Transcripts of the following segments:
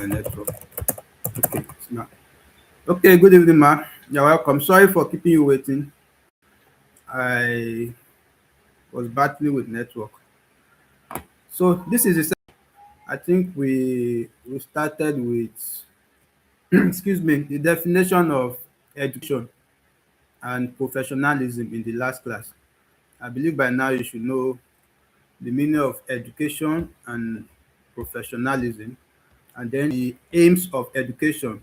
my network. Okay, it's now. Okay, good evening, ma. You're welcome. Sorry for keeping you waiting. I was battling with network. So this is the I think we started with excuse me, the definition of education and professionalism in the last class. I believe by now you should know the meaning of education and professionalism, and then the aims of education,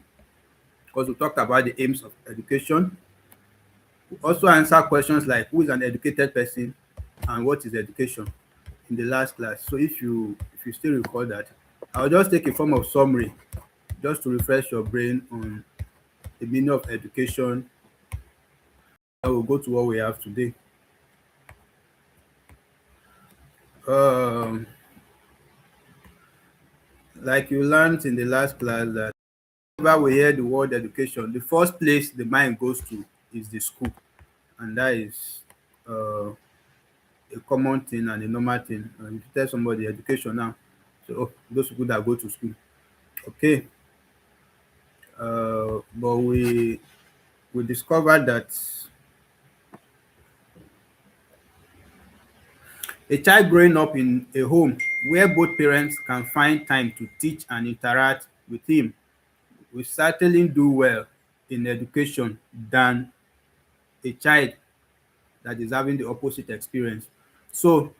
because we talked about the aims of education. We also answer questions like who is an educated person and what is education in the last class. So if you still recall that, I'll just take a form of summary just to refresh your brain on the meaning of education. I will go to what we have today. Um, like you learned in the last class that whenever we hear the word education, the first place the mind goes to is the school, and that is uh, a common thing and a normal thing. If you tell somebody education now, so those people that go to school, okay. But we discovered that a child growing up in a home where both parents can find time to teach and interact with him will certainly do well in education than a child that is having the opposite experience. So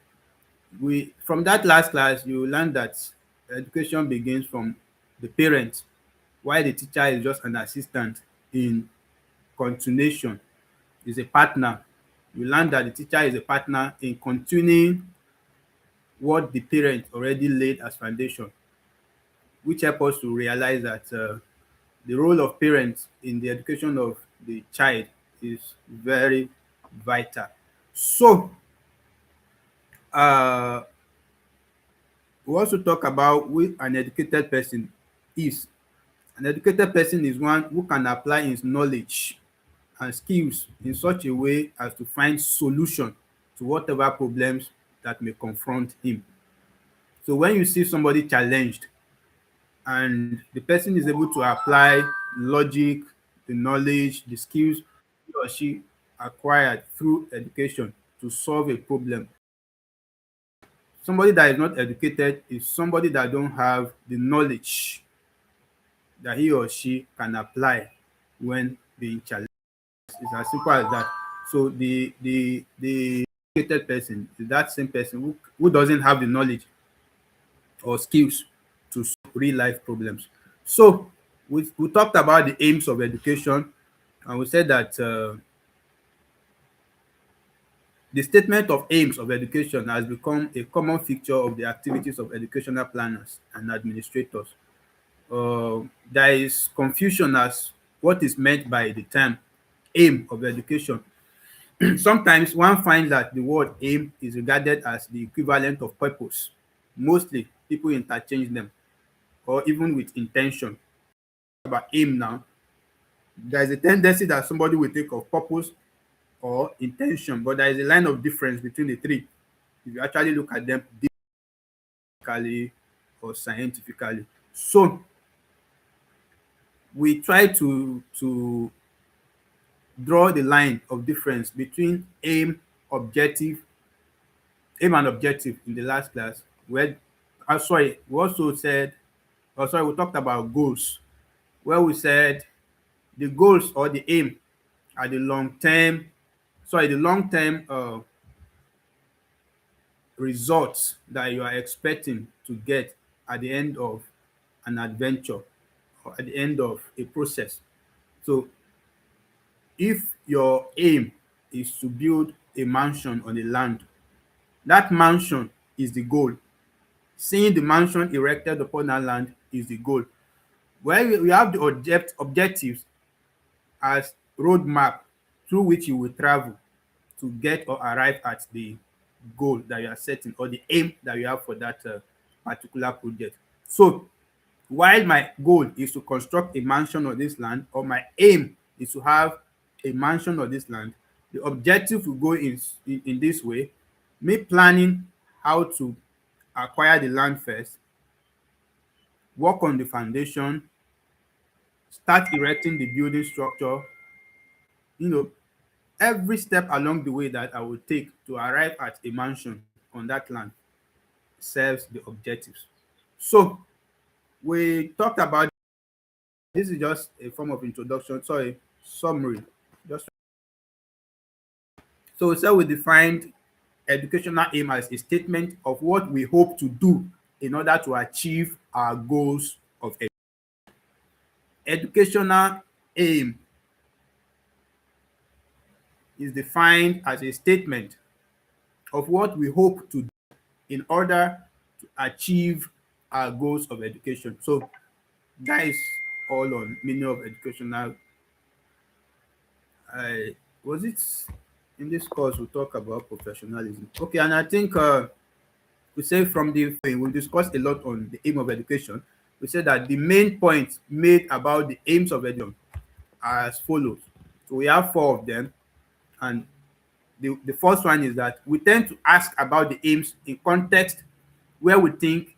we from that last class you learn that education begins from the parent, while the teacher is just an assistant in continuation, is a partner. You learn that the teacher is a partner in continuing what the parent already laid as foundation, which help us to realize that the role of parents in the education of the child is very vital. So uh, we also talk about who an educated person is. An educated person is one who can apply his knowledge and skills in such a way as to find solution to whatever problems that may confront him. So when you see somebody challenged and the person is able to apply logic, the knowledge, the skills he or she acquired through education to solve a problem. Somebody that is not educated is somebody that don't have the knowledge that he or she can apply when being challenged. It's as simple as that. So the educated person is that same person who doesn't have the knowledge or skills to solve real life problems. So we talked about the aims of education, and we said that the statement of aims of education has become a common feature of the activities of educational planners and administrators. There is confusion as what is meant by the term aim of education. Sometimes one finds that the word aim is regarded as the equivalent of purpose. Mostly people interchange them, or even with intention. About aim now, there is a tendency that somebody will think of purpose or intention, but there is a line of difference between the three if you actually look at them didactically or scientifically. So we try to draw the line of difference between aim and objective in the last class. Where sorry, we also said, oh sorry, we talked about goals, where we said the goals or the aim are the long term results that you are expecting to get at the end of an adventure or at the end of a process. So if your aim is to build a mansion on a land, that mansion is the goal. Seeing the mansion erected upon that land is the goal. Where we have the objectives as roadmap through which you will travel to get or arrive at the goal that you are setting or the aim that you have for that particular project. So while my goal is to construct a mansion on this land, or my aim is to have a mansion on this land, the objective will go in this way. Me planning how to acquire the land first, work on the foundation, start erecting the building structure, you know, every step along the way that I will take to arrive at a mansion on that land serves the objectives. So we talked about this is just a form of introduction, sorry, summary. Just so we said we defined educational aim as a statement of what we hope to do in order to achieve our goals of educational aim is defined as a statement of what we hope to do in order to achieve our goals of education. So that is all on meaning of educational. I was it in this course we talk about professionalism. Okay, and I think we say from the we discussed a lot on the aim of education. We said that the main points made about the aims of education are as follows. So we have four of them, and the first one is that we tend to ask about the aims in context where we think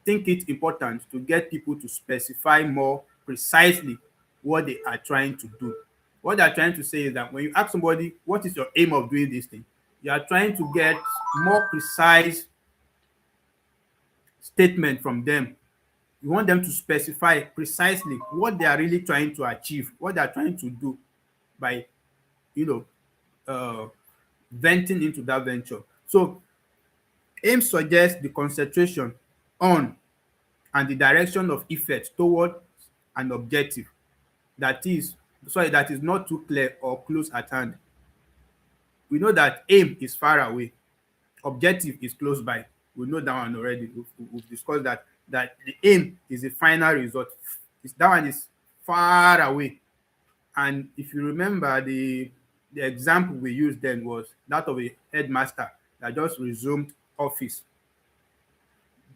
it important to get people to specify more precisely what they are trying to do. What they're trying to say is that when you ask somebody, what is your aim of doing this thing? You are trying to get more precise statement from them. You want them to specify precisely what they are really trying to achieve, what they are trying to do by, you know, uh, venting into that venture. So aim suggests the concentration on and the direction of effort toward an objective that is that is not too clear or close at hand. We know that aim is far away, objective is close by. We know that one already. We've discussed that the aim is the final result. That one is far away. And if you remember, the example we used then was that of a headmaster that just resumed office.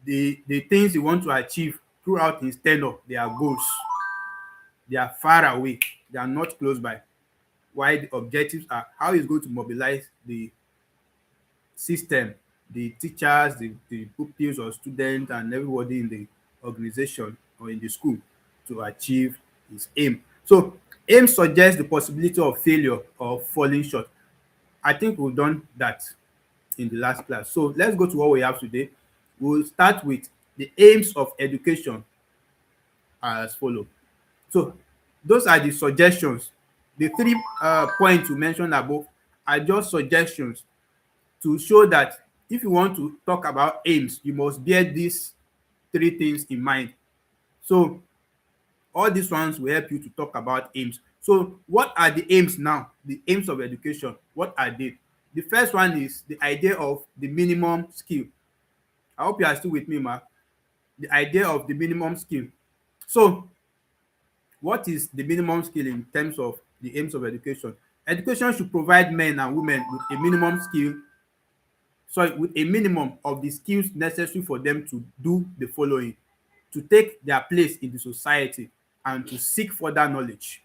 The things you want to achieve throughout his tenure, they are goals. They are far away. They are not close by. Why the objectives are how he's going to mobilize the system, the teachers, the pupils or students, and everybody in the organization or in the school to achieve his aim. So aim suggests the possibility of failure or falling short. I think we've done that in the last class. So let's go to what we have today. We'll start with the aims of education as follows. So those are the suggestions. The three points you mentioned above are just suggestions to show that if you want to talk about aims, you must bear these three things in mind. So all these ones will help you to talk about aims. So what are the aims now? The aims of education, what are they? The first one is the idea of the minimum skill. I hope you are still with me, ma. The idea of the minimum skill. So what is the minimum skill in terms of the aims of education? Education should provide men and women with a minimum skill, sorry, with a minimum of the skills necessary for them to do the following: to take their place in the society and to seek further knowledge.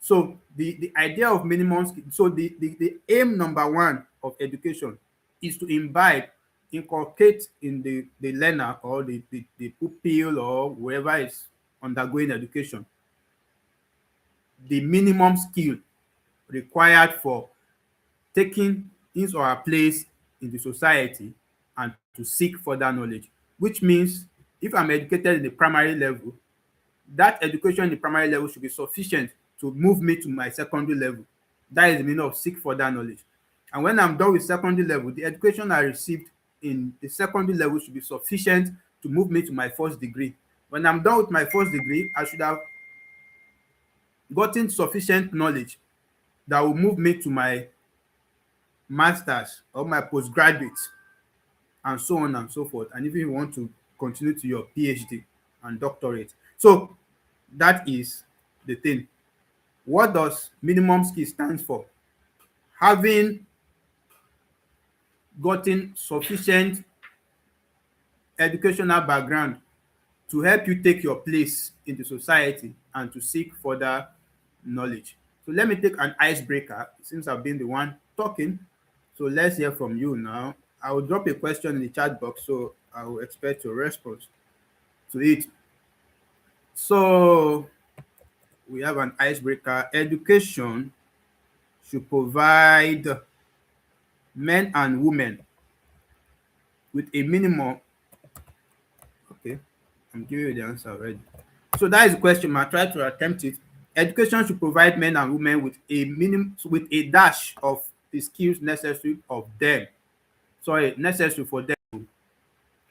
So the idea of minimum skill, so the aim number one of education is to imbibe, inculcate in the learner or the pupil or whoever is undergoing education the minimum skill required for taking his or her place in the society and to seek further knowledge, which means if I'm educated in the primary level, that education in the primary level should be sufficient to move me to my secondary level. That is the meaning of seek further knowledge. And when I'm done with secondary level, the education I received in the secondary level should be sufficient to move me to my first degree. When I'm done with my first degree, I should have gotten sufficient knowledge that will move me to my master's or my postgraduate, and so on and so forth. And if you want to continue to your PhD and doctorate. So that is the thing. What does minimum skill stand for? Having gotten sufficient educational background to help you take your place in the society and to seek further knowledge. So let me take an icebreaker since I've been the one talking. So let's hear from you now. I will drop a question in the chat box, so I will expect your response. to it. So we have an icebreaker. Education should provide men and women with a minimum. Okay, I'm giving you the answer already. So that is the question. I try to attempt it. Education should provide men and women with a minimum, with a dash of the skills necessary of them. Sorry, necessary for them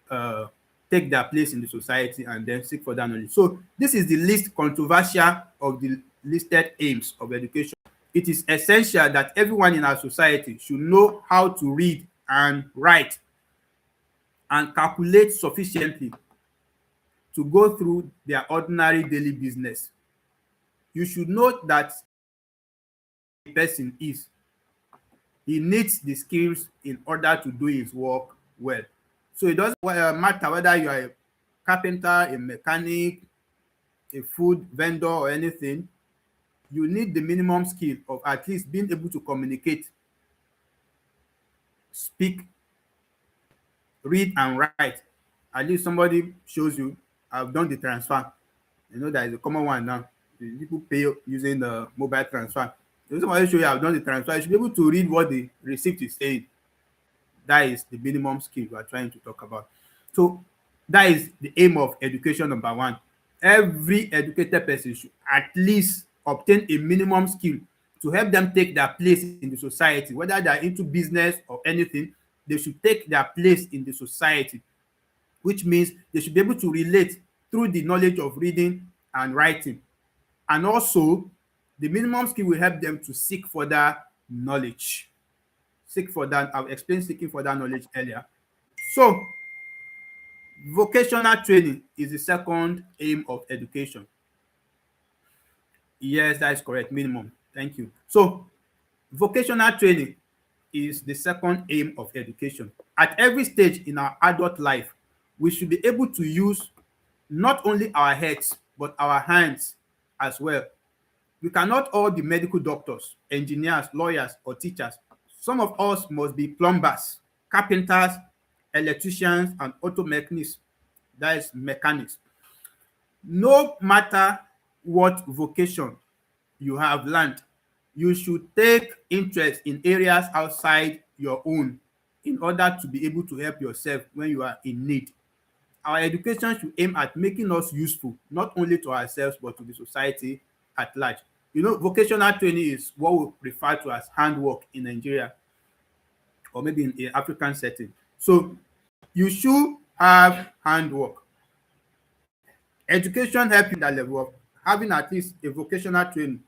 to take their place in the society and then seek for that knowledge. So this is the least controversial of the listed aims of education. It is essential that everyone in our society should know how to read and write and calculate sufficiently to go through their ordinary daily business. You should know that a person is, he needs the skills in order to do his work well. So it doesn't matter whether you are a carpenter, a mechanic, a food vendor, or anything. You need the minimum skill of at least being able to communicate, speak, read, and write. At least somebody shows you, I've done the transfer. You know, that is a common one now. People pay using the mobile transfer. If somebody show you I've done the transfer, you should be able to read what the receipt is saying. That is the minimum skill we are trying to talk about. So that is the aim of education number one. Every educated person should at least obtain a minimum skill to help them take their place in the society. Whether they are into business or anything, they should take their place in the society, which means they should be able to relate through the knowledge of reading and writing. And also, the minimum skill will help them to seek for that knowledge. Seek for that. I've explained seeking for that knowledge earlier. So, vocational training is the second aim of education. Yes, that is correct. Minimum. Thank you. So, vocational training is the second aim of education. At every stage in our adult life, we should be able to use not only our heads, but our hands as well. We cannot all be medical doctors, engineers, lawyers, or teachers. Some of us must be plumbers, carpenters, electricians, and auto mechanics. That is mechanics. No matter what vocation you have learned, you should take interest in areas outside your own in order to be able to help yourself when you are in need. Our education should aim at making us useful, not only to ourselves, but to the society at large. You know, vocational training is what we refer to as handwork in Nigeria, or maybe in an African setting. So you should have handwork. Education helps you that level of having at least a vocational training.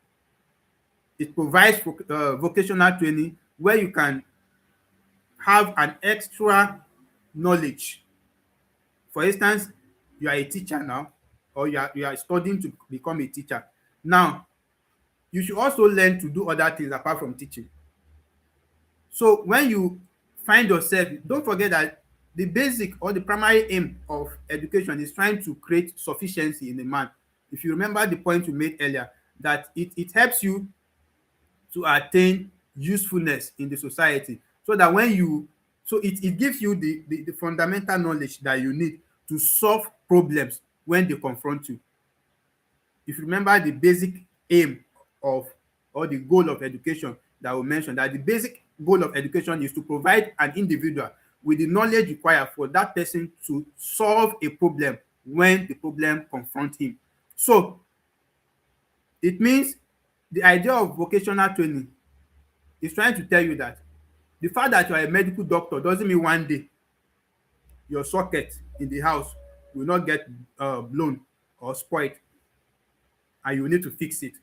It provides vocational training where you can have an extra knowledge. For instance, you are a teacher now, or you are studying to become a teacher. Now, you should also learn to do other things apart from teaching. So when you find yourself, don't forget that the basic or the primary aim of education is trying to create sufficiency in a man. If you remember the point we made earlier, that it helps you to attain usefulness in the society, so that when you, so it gives you the fundamental knowledge that you need to solve problems when they confront you. If you remember the basic aim of, or the goal of education that we mentioned, that the basic goal of education is to provide an individual with the knowledge required for that person to solve a problem when the problem confronts him. So it means the idea of vocational training is trying to tell you that the fact that you are a medical doctor doesn't mean one day your socket in the house will not get blown or spoiled and you need to fix it.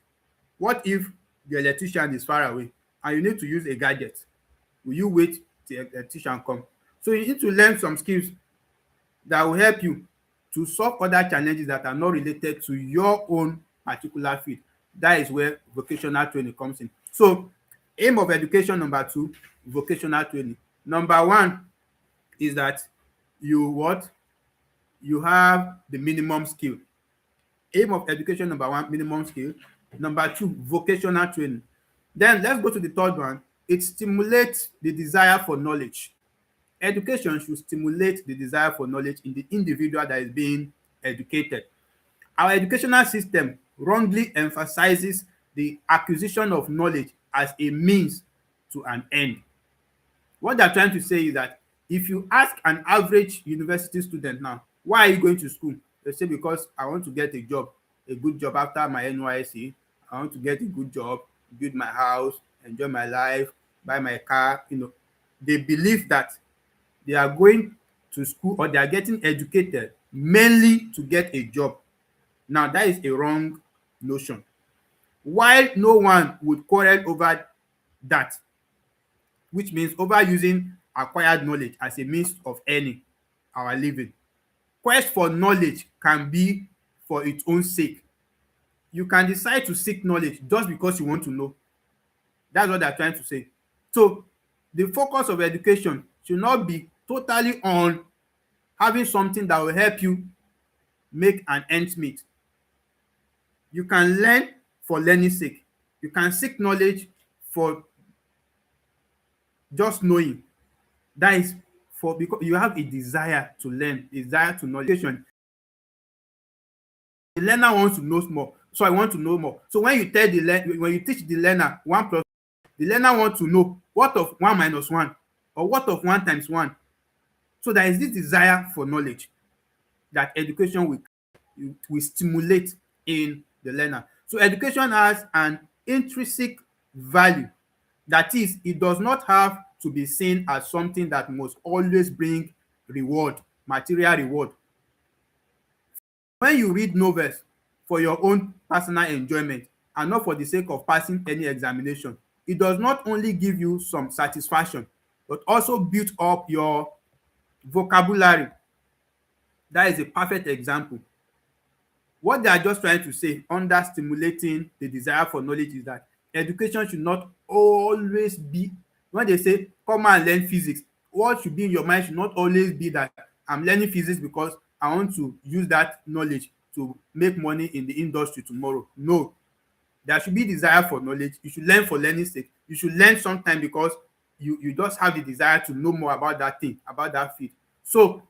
What if the electrician is far away and you need to use a gadget? Will you wait till the electrician come? So you need to learn some skills that will help you to solve other challenges that are not related to your own particular field. That is where vocational training comes in. So aim of education number two, vocational training. Number one is that you what? You have the minimum skill. Aim of education number one, minimum skill. Number two, vocational training. Then let's go to the third one. It stimulates the desire for knowledge. Education should stimulate the desire for knowledge in the individual that is being educated. Our educational system wrongly emphasizes the acquisition of knowledge as a means to an end. What they're trying to say is that if you ask an average university student now, why are you going to school? They say, because I want to get a job, a good job after my NYSC. I want to get a good job, build my house, enjoy my life, buy my car. They believe that they are going to school or they are getting educated mainly to get a job. Now, that is a wrong notion. While no one would quarrel over that, which means over using acquired knowledge as a means of earning our living, quest for knowledge can be for its own sake. You can decide to seek knowledge just because you want to know. That's what they're trying to say. So the focus of education should not be totally on having something that will help you make an ends meet. You can learn for learning's sake. You can seek knowledge for just knowing. That is for because you have a desire to learn, a desire to know. The learner wants to know more, so I want to know more. So when you when you teach the learner 1 plus, the learner wants to know what of 1 minus 1 or what of 1 times 1. So there is this desire for knowledge that education will stimulate in the learner. So education has an intrinsic value. That is, it does not have to be seen as something that must always bring reward, material reward. When you read novels for your own personal enjoyment and not for the sake of passing any examination, it does not only give you some satisfaction, but also build up your vocabulary. That is a perfect example. What they are just trying to say under stimulating the desire for knowledge is that education should not always be, when they say come and learn physics, what should be in your mind should not always be that I'm learning physics because I want to use that knowledge to make money in the industry tomorrow. No, there should be desire for knowledge. You should learn for learning's sake. You should learn sometime because you just have the desire to know more about that thing, about that field. So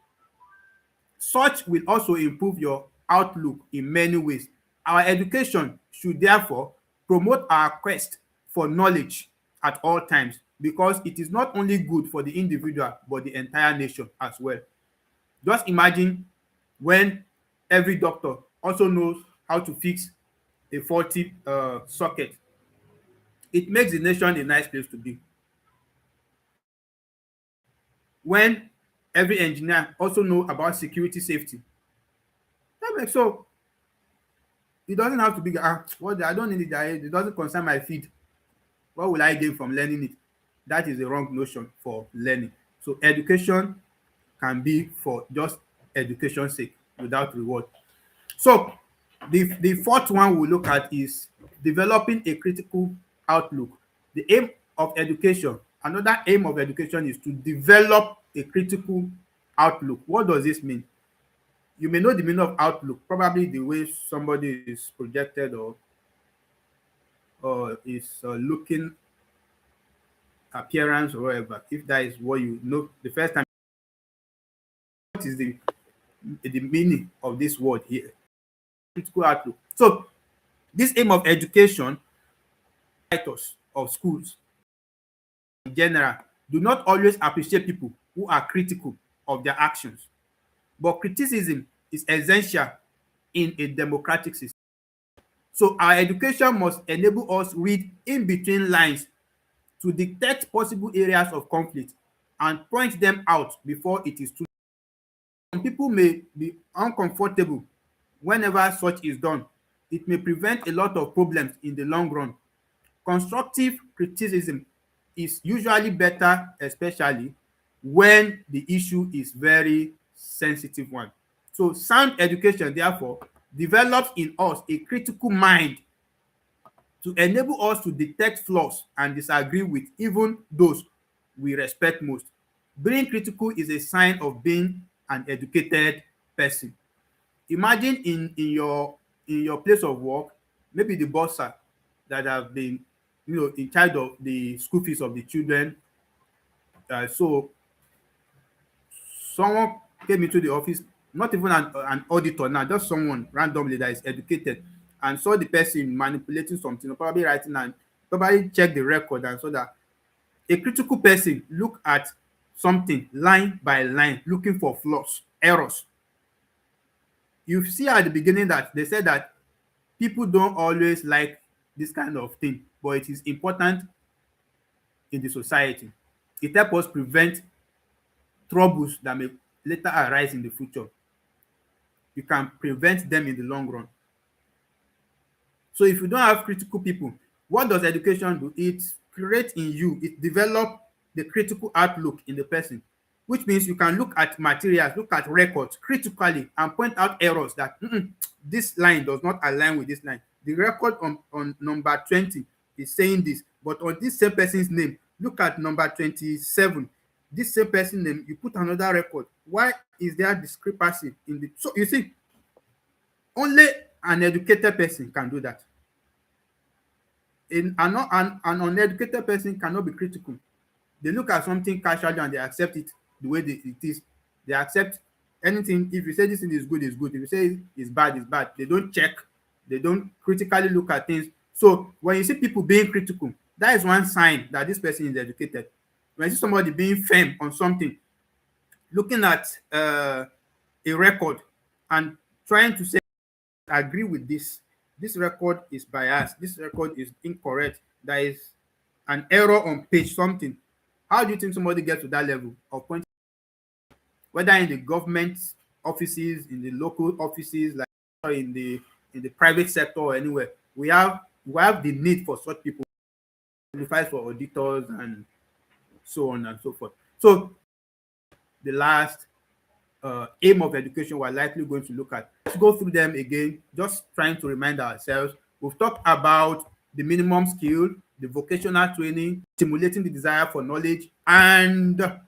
such will also improve your outlook in many ways. Our education should therefore promote our quest for knowledge at all times, because it is not only good for the individual but the entire nation as well. Just imagine when every doctor also knows how to fix a faulty socket. It makes the nation a nice place to be. When every engineer also know about security safety, that makes so it doesn't have to be what I don't need it, it doesn't concern my field. What will I gain from learning it? That is the wrong notion for learning. So education can be for just education's sake without reward. So the fourth one we look at is developing a critical outlook. The aim of education, another aim of education is to develop a critical outlook. What does this mean? You may know the meaning of outlook, probably the way somebody is projected or is looking, appearance or whatever. If that is what you know the first time, what is the meaning of this word here? Critical outlook. So this aim of education, writers of schools in general, do not always appreciate people who are critical of their actions. But criticism is essential in a democratic system. So our education must enable us read in between lines to detect possible areas of conflict and point them out before it is too late. Some people may be uncomfortable whenever such is done. It may prevent a lot of problems in the long run. Constructive criticism is usually better, especially when the issue is very sensitive one. So sound education, therefore, develops in us a critical mind to enable us to detect flaws and disagree with even those we respect most. Being critical is a sign of being an educated person. Imagine in your place of work, maybe the bursar that have been in charge of the school fees of the children. So someone came into the office not even an auditor now, just someone randomly that is educated and saw the person manipulating something or probably writing and probably check the record and saw that a critical person look at something line by line looking for flaws, errors. You see at the beginning that they said that people don't always like this kind of thing, but it is important in the society. It helps us prevent troubles that may later arise in the future. You can prevent them in the long run. So if you don't have critical people, what does education do? It creates in you, it develops the critical outlook in the person, which means you can look at materials, look at records critically and point out errors that this line does not align with this line. The record on number 20 is saying this, but on this same person's name, look at number 27. This same person name, you put another record. Why is there discrepancy in the? So you see, only an educated person can do that. An uneducated person cannot be critical. They look at something casually and they accept it the way it is. They accept anything. If you say this thing is good, it's good. If you say it's bad, it's bad. They don't check. They don't critically look at things. So when you see people being critical, that is one sign that this person is educated. When you see somebody being firm on something, looking at a record and trying to say, agree with this record is biased, this record is incorrect, there is an error on page something. How do you think somebody gets to that level of point, whether in the government offices, in the local offices, like or in the private sector or anywhere? We have the need for such people, qualified for auditors and so on and so forth. So the last aim of education we're likely going to look at. Let's go through them again, just trying to remind ourselves. We've talked about the minimum skill, the vocational training, stimulating the desire for knowledge, and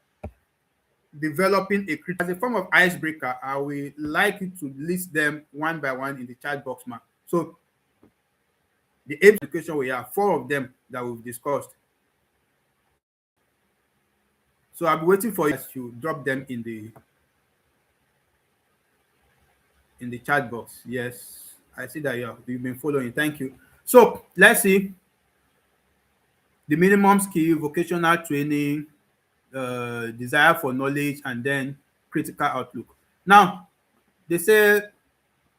developing a critical. As a form of icebreaker, I will like you to list them one by one in the chat box, man. So the aims of education, we have 4 of them that we've discussed. So I'll be waiting for you to drop them in the chat box. Yes, I see that you've been following. Thank you. So let's see the minimum skill, vocational training, desire for knowledge, and then critical outlook. Now, they say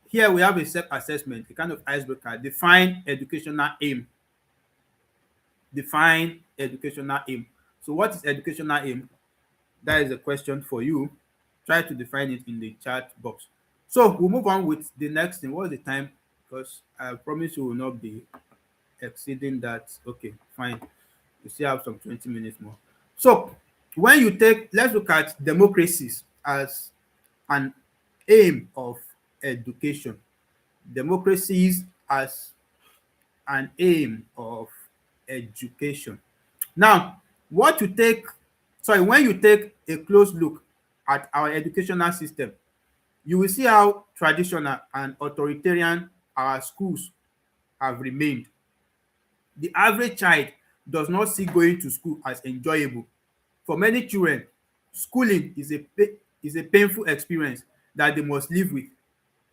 here we have a self-assessment, a kind of icebreaker. Define educational aim. Define educational aim. So what is educational aim? That is a question for you. Try to define it in the chat box. So we'll move on with the next thing. What's the time? Because I promise you will not be exceeding that. Okay, fine. We still have some 20 minutes more. So when you let's look at democracies as an aim of education. Democracies as an aim of education. Now, when you take a close look at our educational system, you will see how traditional and authoritarian our schools have remained. The average child does not see going to school as enjoyable. For many children, schooling is a painful experience that they must live with.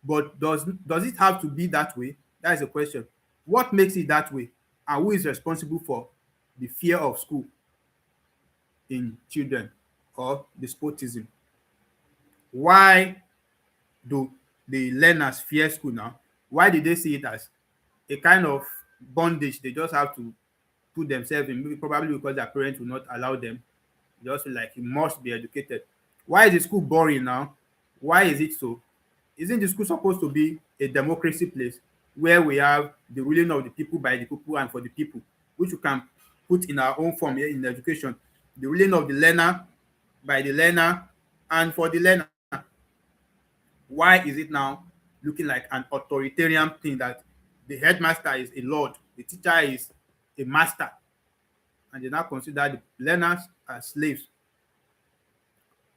But does it have to be that way? That is a question. What makes it that way? And who is responsible for the fear of school in children or despotism? Why do the learners fear school now? Why did they see it as a kind of bondage they just have to put themselves in? Maybe probably because their parents will not allow them. They just feel like you must be educated. Why is the school boring now? Why is it so? Isn't the school supposed to be a democracy place where we have the ruling of the people, by the people, and for the people, which we can put in our own form here in education? The ruling of the learner, by the learner, and for the learner. Why is it now looking like an authoritarian thing that the headmaster is a lord, the teacher is a master, and they now consider the learners as slaves?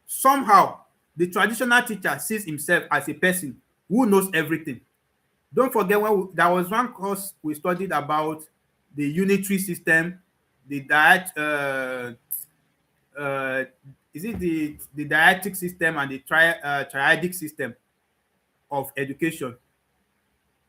Somehow, the traditional teacher sees himself as a person who knows everything. Don't forget there was one course we studied about the unitary system, the is it the didactic system and the triadic system of education,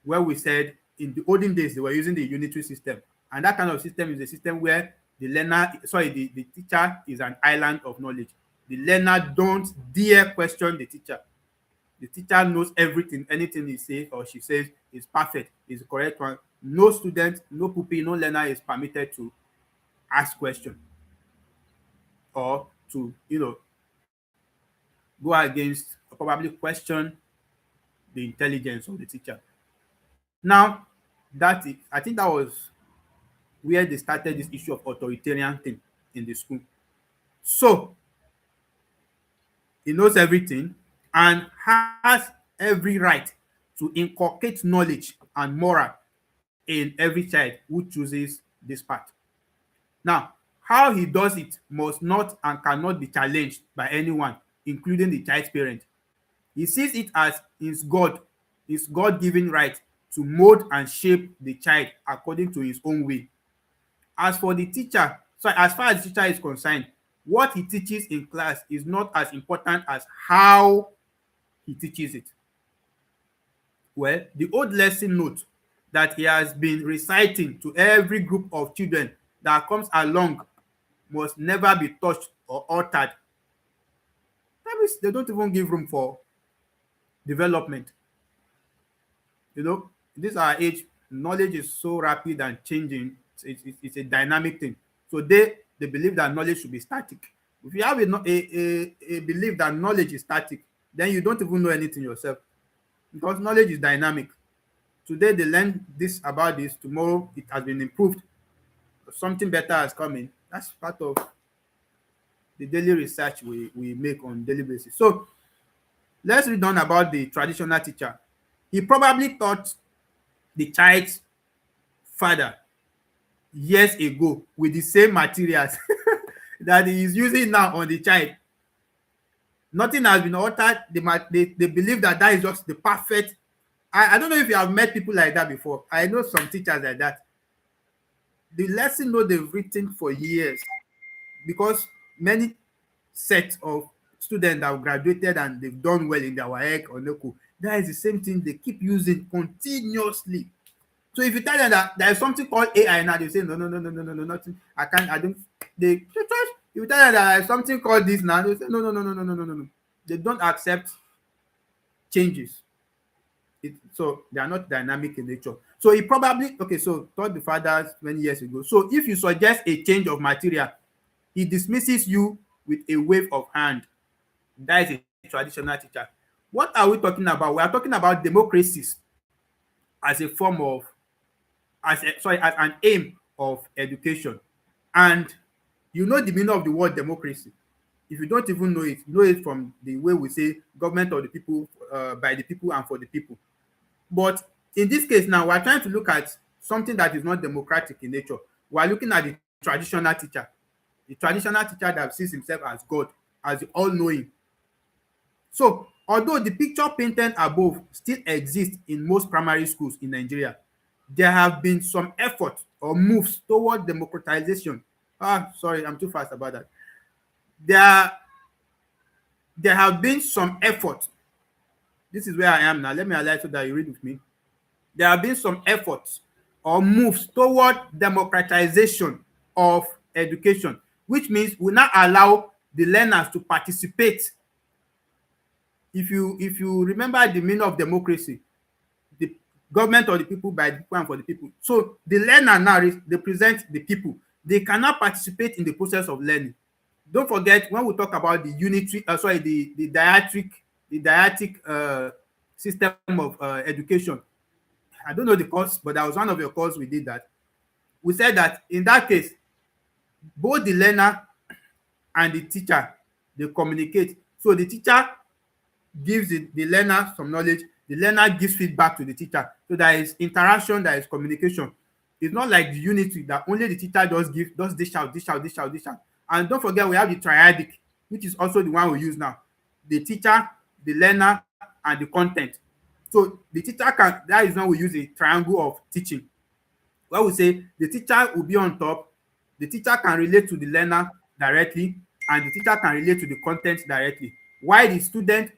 where we said in the olden days they were using the unitary system, and that kind of system is a system where the teacher is an island of knowledge. The learner don't dare question the teacher. The teacher knows everything. Anything he says or she says is perfect, is the correct one. No student, no pupil, no learner is permitted to ask question or to go against or probably question the intelligence of the teacher. Now, I think that was where they started this issue of authoritarian thing in the school. So he knows everything and has every right to inculcate knowledge and moral in every child who chooses this path. Now, how he does it must not and cannot be challenged by anyone, including the child's parent. He sees it as his God-given right to mold and shape the child according to his own way. As for the teacher, so as far as the teacher is concerned, what he teaches in class is not as important as how he teaches it. Well, the old lesson note that he has been reciting to every group of children that comes along must never be touched or altered. That means they don't even give room for development. This our age, knowledge is so rapid and changing. It's a dynamic thing. So they believe that knowledge should be static. If you have a belief that knowledge is static, then you don't even know anything yourself, because knowledge is dynamic. Today they learn this about this, tomorrow it has been improved, something better has come in. That's part of the daily research we make on daily basis. So let's read on about the traditional teacher. He probably taught the child's father years ago with the same materials that he is using now on the child. Nothing has been altered. They believe that is just the perfect. I don't know if you have met people like that before. I know some teachers like that. The lesson note they've written for years, because many sets of students that have graduated and they've done well in their WAEC or NOCO, that is the same thing they keep using continuously. So if you tell them that there is something called AI now, they say no, nothing. I can't. I don't. They trust. If you tell them that there is something called this now, they say no. They don't accept changes. So they are not dynamic in nature. So he probably taught the fathers many years ago. So if you suggest a change of material, he dismisses you with a wave of hand. That is a traditional teacher. What are we talking about? We are talking about democracies as a form of as an aim of education. And you know the meaning of the word democracy. If you don't even know it from the way we say government of the people, by the people and for the people. But in this case now, we're trying to look at something that is not democratic in nature. We're looking at the traditional teacher. The traditional teacher that sees himself as God, as the all-knowing. So, although the picture painted above still exists in most primary schools in Nigeria, there have been some effort or moves toward democratization. Sorry, I'm too fast about that. There have been some effort. This is where I am now. Let me highlight so that you read with me. There have been some efforts or moves toward democratization of education, which means we now allow the learners to participate. If you remember the meaning of democracy, the government of the people, by the people and for the people. So the learner now represents the people. They cannot participate in the process of learning. Don't forget, when we talk about the didactic system of education, I don't know the course, but that was one of your courses we did that. We said that in that case, both the learner and the teacher, they communicate. So the teacher gives the learner some knowledge, the learner gives feedback to the teacher. So there is interaction, there is communication. It's not like the unity that only the teacher does dish out. And don't forget, we have the triadic, which is also the one we use now. The teacher, the learner, and the content. So the teacher that is when we use a triangle of teaching. Where we say the teacher will be on top, the teacher can relate to the learner directly, and the teacher can relate to the content directly, while the student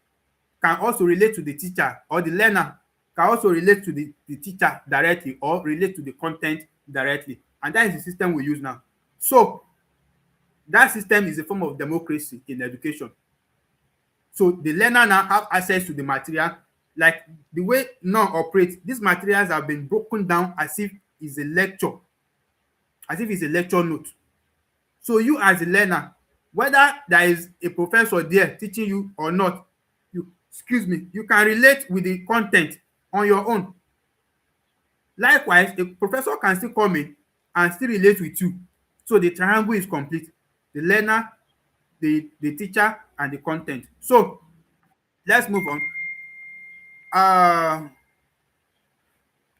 can also relate to the teacher, or the learner can also relate to the teacher directly or relate to the content directly. And that is the system we use now. So that system is a form of democracy in education. So the learner now have access to the material. Like the way NOUN operates, these materials have been broken down as if it's a lecture, as if it's a lecture note. So you as a learner, whether there is a professor there teaching you or not, you can relate with the content on your own. Likewise, a professor can still come in and still relate with you. So the triangle is complete: the learner, the teacher, and the content. So let's move on.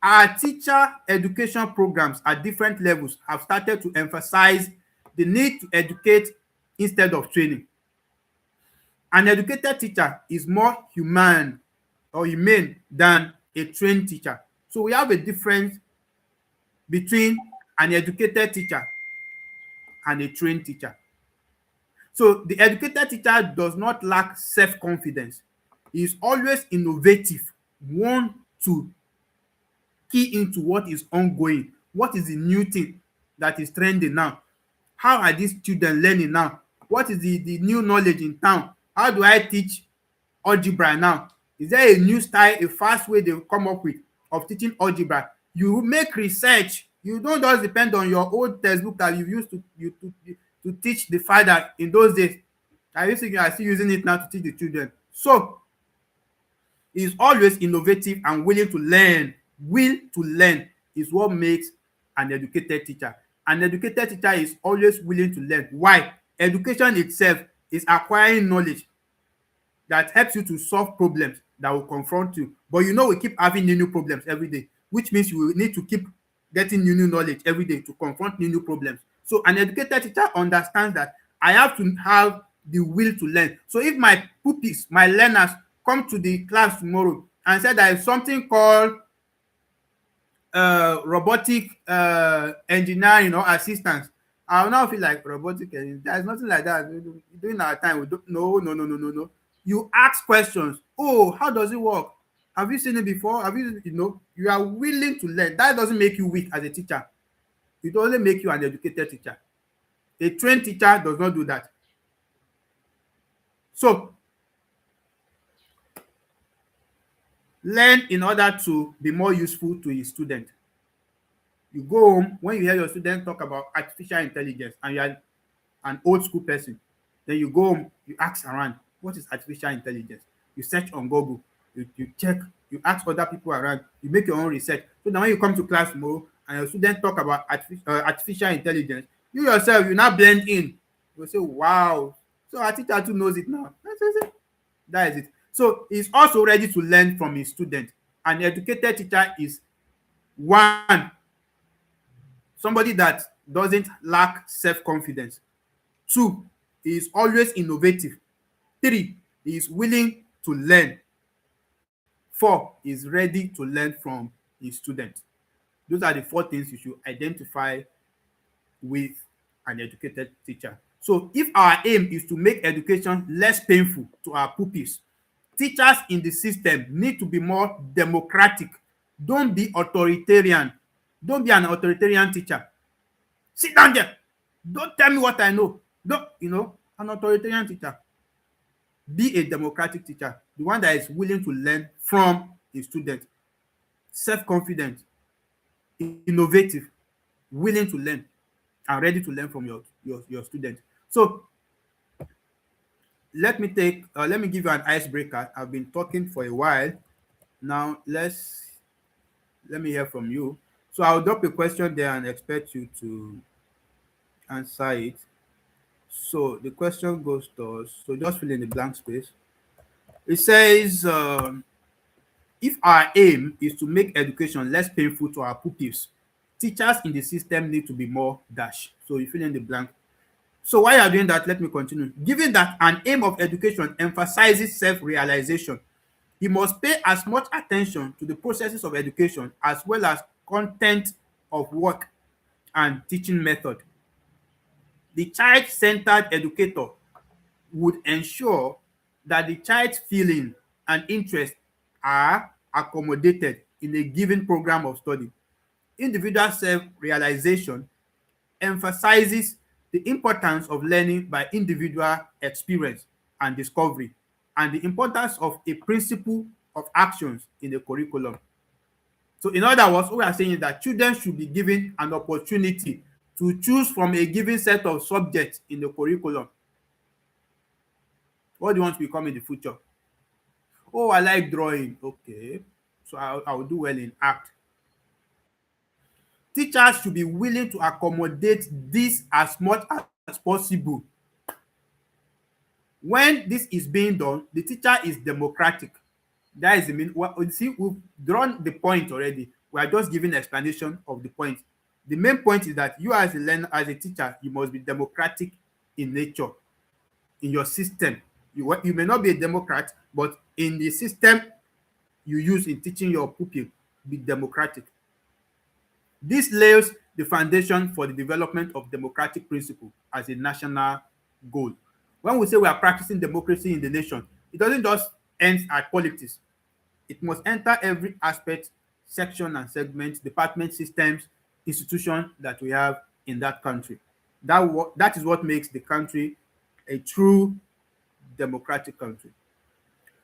Our teacher education programs at different levels have started to emphasize the need to educate instead of training. An educated teacher is more humane than a trained teacher. So we have a difference between an educated teacher and a trained teacher. So the educated teacher does not lack self-confidence. He is always innovative, want to key into what is ongoing, what is the new thing that is trending now, how are these students learning now, what is the new knowledge in town, how do I teach algebra now, is there a new style, a fast way they've come up with of teaching algebra. You make research, you don't just depend on your old textbook that you used to teach the father in those days. I used to, you are still using it now to teach the children. So is always innovative and willing to learn. Will to learn is what makes an educated teacher. An educated teacher is always willing to learn. Why? Education itself is acquiring knowledge that helps you to solve problems that will confront you. But you know we keep having new problems every day, which means you will need to keep getting new knowledge every day to confront new problems. So an educated teacher understands that I have to have the will to learn. So if my pupils, my learners come to the class tomorrow and say there is something called robotic engineering or assistance, I will now feel like robotic engineering. There's nothing like that. During our time, we don't. No, no, no, no, no, no. You ask questions. Oh, how does it work? Have you seen it before? Have you, you are willing to learn. That doesn't make you weak as a teacher. It only make you an educated teacher. A trained teacher does not do that. So learn in order to be more useful to his student. You go home, when you hear your student talk about artificial intelligence and you are an old school person, then you go home, you ask around, what is artificial intelligence? You search on Google, you check, you ask other people around, you make your own research. So that when you come to class tomorrow and your student talk about artificial intelligence, you yourself, you now blend in. You say, wow, so our teacher too knows it now. That is it. So he's also ready to learn from his student. An educated teacher is one, somebody that doesn't lack self-confidence. Two, he is always innovative. Three, he is willing to learn. Four, he is ready to learn from his student. Those are the four things you should identify with an educated teacher. So if our aim is to make education less painful to our pupils, teachers in the system need to be more democratic. Don't be authoritarian. Don't be an authoritarian teacher. Sit down there. Don't tell me what I know. Don't, an authoritarian teacher. Be a democratic teacher, the one that is willing to learn from a student, self-confident, innovative, willing to learn, and ready to learn from your student. So let me give you an icebreaker. I've been talking for a while. Now let me hear from you. So I'll drop a question there and expect you to answer it. So the question goes to us. So just fill in the blank space. It says, if our aim is to make education less painful to our pupils, teachers in the system need to be more dash. So you fill in the blank. So while you're doing that, let me continue. Given that an aim of education emphasizes self-realization, you must pay as much attention to the processes of education as well as content of work and teaching method. The child-centered educator would ensure that the child's feeling and interest are accommodated in a given program of study. Individual self-realization emphasizes the importance of learning by individual experience and discovery, and the importance of a principle of actions in the curriculum. So in other words, what we are saying is that children should be given an opportunity to choose from a given set of subjects in the curriculum. What do you want to become in the future? Oh, I like drawing. Okay. So I will do well in art. Teachers should be willing to accommodate this as much as possible. When this is being done, the teacher is democratic. That is the mean. Well, you see, we've drawn the point already. We are just giving explanation of the point. The main point is that you as a learner, as a teacher, you must be democratic in nature, in your system. You may not be a democrat, but in the system you use in teaching your pupil, be democratic. This lays the foundation for the development of democratic principle as a national goal. When we say we are practicing democracy in the nation, it doesn't just end at politics. It must enter every aspect, section and segment, department, systems, institution that we have in that country. That is what makes the country a true democratic country.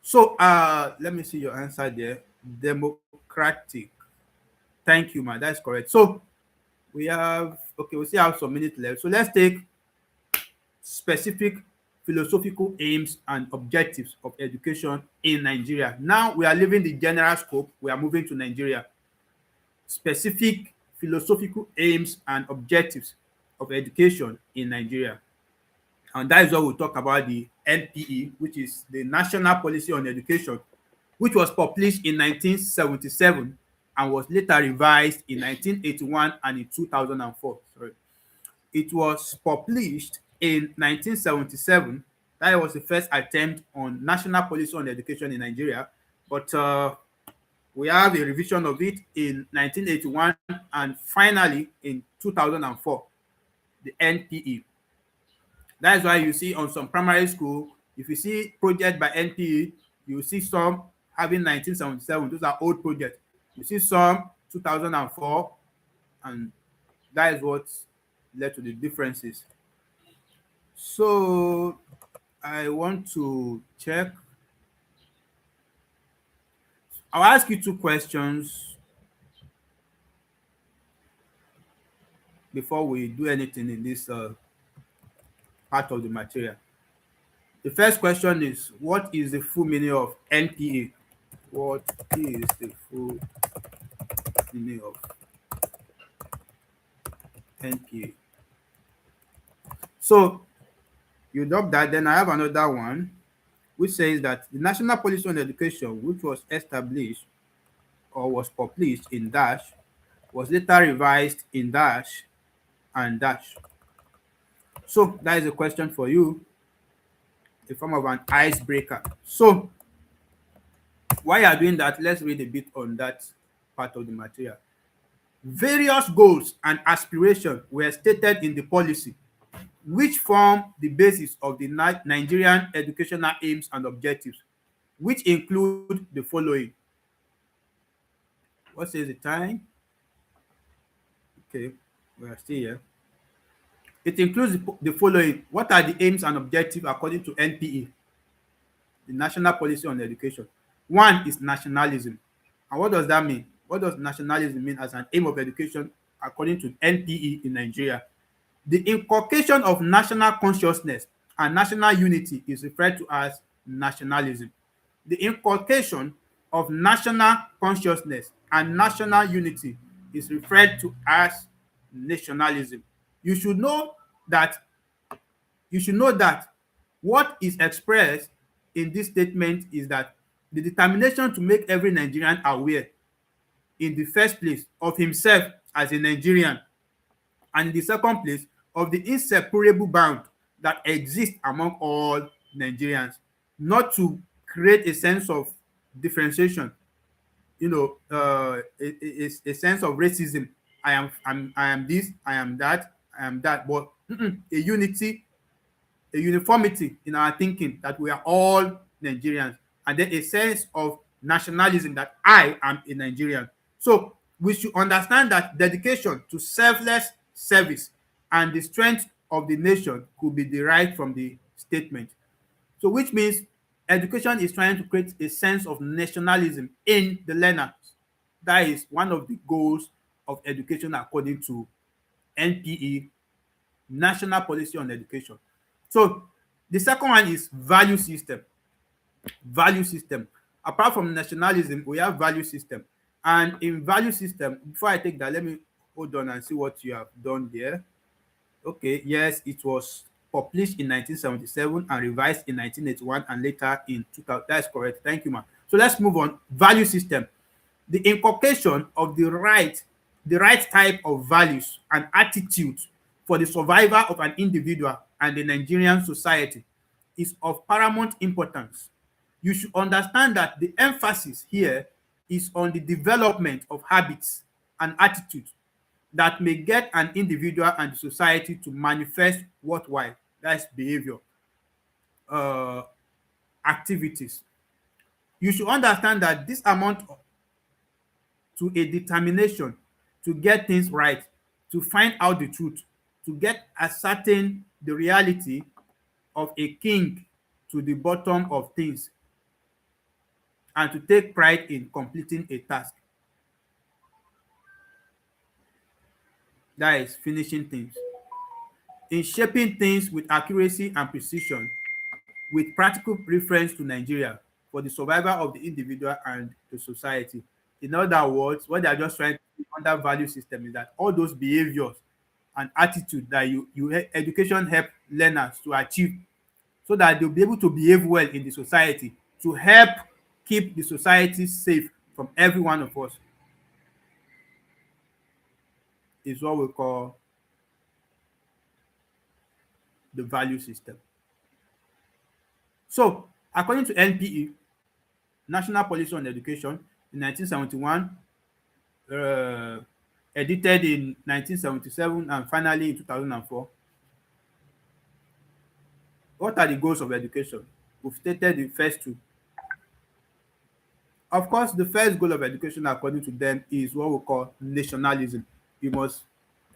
So let me see your answer there. Democratic. Thank you, man. That's correct. So we have, okay, we still have some minutes left. So let's take specific philosophical aims and objectives of education in Nigeria. Now we are leaving the general scope, we are moving to Nigeria. Specific philosophical aims and objectives of education in Nigeria. And that is what we'll talk about the NPE, which is the National Policy on Education, which was published in 1977 and was later revised in 1981 and in 2004. Sorry. It was published in 1977. That was the first attempt on national policy on education in Nigeria. But we have a revision of it in 1981 and finally in 2004, the NPE. That is why you see on some primary school, if you see project by NPE, you see some having 1977. Those are old projects. You see some 2004, and that is what led to the differences. So I want to check. I'll ask you two questions before we do anything in this part of the material. The first question is, what is the full meaning of NPA? What is the full meaning of NPA? So you drop that, then I have another one which says that the National Policy on Education, which was established or was published in dash, was later revised in dash and dash. So that is a question for you, a form of an icebreaker. So while you are doing that, let's read a bit on that part of the material. Various goals and aspirations were stated in the policy, which form the basis of the Nigerian educational aims and objectives, which include the following. What says the time? Okay, we are still here. It includes the following. What are the aims and objectives according to NPE, the National Policy on Education? One is nationalism. And what does that mean? What does nationalism mean as an aim of education according to NPE in Nigeria? The inculcation of national consciousness and national unity is referred to as nationalism. The inculcation of national consciousness and national unity is referred to as nationalism. You should know that what is expressed in this statement is that the determination to make every Nigerian aware, in the first place, of himself as a Nigerian, and in the second place, of the inseparable bond that exists among all Nigerians, not to create a sense of differentiation, a sense of racism. I am this, I am that, but a unity a uniformity in our thinking that we are all Nigerians, and then a sense of nationalism that I am a Nigerian. So we should understand that dedication to selfless service and the strength of the nation could be derived from the statement. So which means education is trying to create a sense of nationalism in the learners. That is one of the goals of education according to NPE, National Policy on Education. So the second one is value system. Value system. Apart from nationalism, we have value system. And in value system, before I take that, let me hold on and see what you have done there. Okay, yes, it was published in 1977 and revised in 1981 and later in 2000. That's correct. Thank you, ma'am. So let's move on. Value system. The inculcation of the right type of values and attitudes for the survival of an individual and the Nigerian society is of paramount importance. You should understand that the emphasis here is on the development of habits and attitudes that may get an individual and the society to manifest worthwhile, that's behavior, uh, activities. You should understand that this amount to a determination to get things right, to find out the truth, to get ascertain the reality of a king to the bottom of things, and to take pride in completing a task. That is finishing things. In shaping things with accuracy and precision, with practical reference to Nigeria for the survival of the individual and the society. In other words, what they are just trying to do under value system is that all those behaviors and attitude that education help learners to achieve so that they'll be able to behave well in the society to help keep the society safe from every one of us is what we call the value system. So, according to NPE, National Policy on Education, in 1971, uh, edited in 1977, and finally in 2004. What are the goals of education? We've stated the first two. Of course, the first goal of education, according to them, is what we call nationalism. You must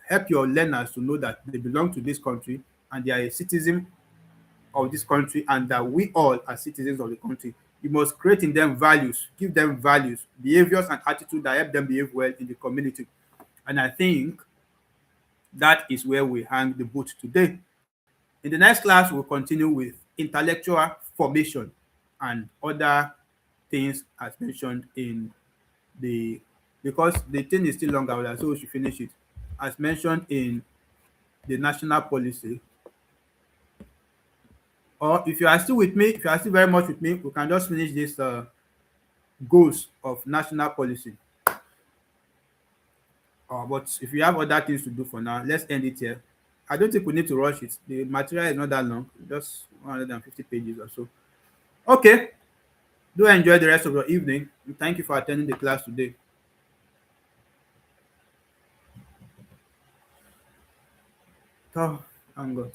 help your learners to know that they belong to this country and they are a citizen of this country, and that we all are citizens of the country. You must create in them values, give them values, behaviors, and attitudes that help them behave well in the community. And I think that is where we hang the boot today. In the next class, we'll continue with intellectual formation and other things as mentioned in the, because the thing is still longer, so we should finish it. As mentioned in the national policy. Or if you are still with me, if you are still very much with me, we can just finish this goals of national policy. But if you have other things to do for now, let's end it here. I don't think we need to rush it. The material is not that long, just 150 pages or so. Okay. Do enjoy the rest of your evening. And thank you for attending the class today. Oh, thank God.